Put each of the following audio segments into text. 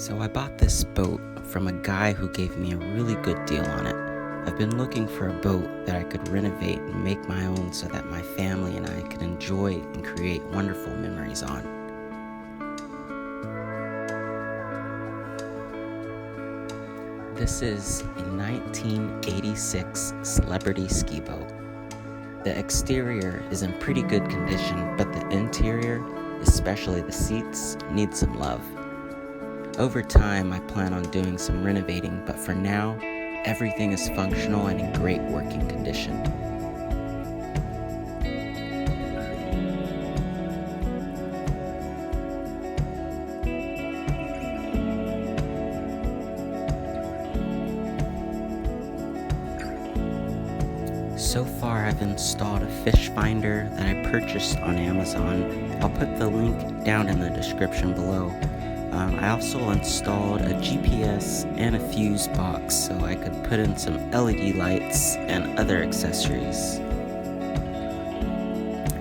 So I bought this boat from a guy who gave me a really good deal on it. I've been looking for a boat that I could renovate and make my own so that my family and I could enjoy and create wonderful memories on. This is a 1986 Celebrity ski boat. The exterior is in pretty good condition, but the interior, especially the seats, need some love. Over time, I plan on doing some renovating, but for now, everything is functional and in great working condition. So far, I've installed a fish finder that I purchased on Amazon. I'll put the link down in the description below. I also installed a GPS and a fuse box so I could put in some LED lights and other accessories.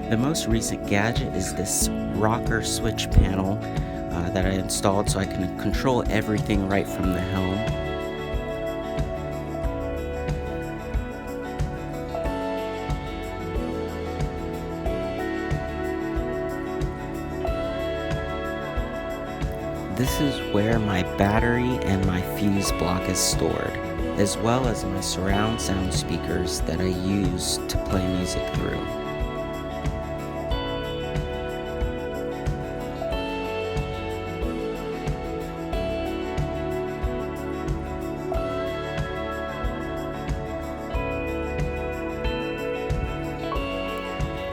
The most recent gadget is this rocker switch panel that I installed so I can control everything right from the helm. This is where my battery and my fuse block is stored, as well as my surround sound speakers that I use to play music through.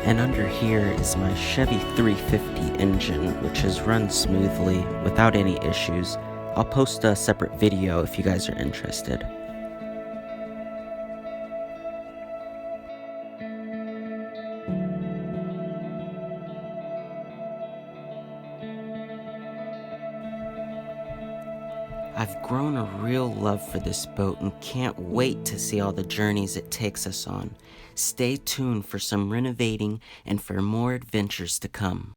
And under here is my Chevy 350 engine, which has run smoothly without any issues. I'll post a separate video if you guys are interested. I've grown a real love for this boat and can't wait to see all the journeys it takes us on. Stay tuned for some renovating and for more adventures to come.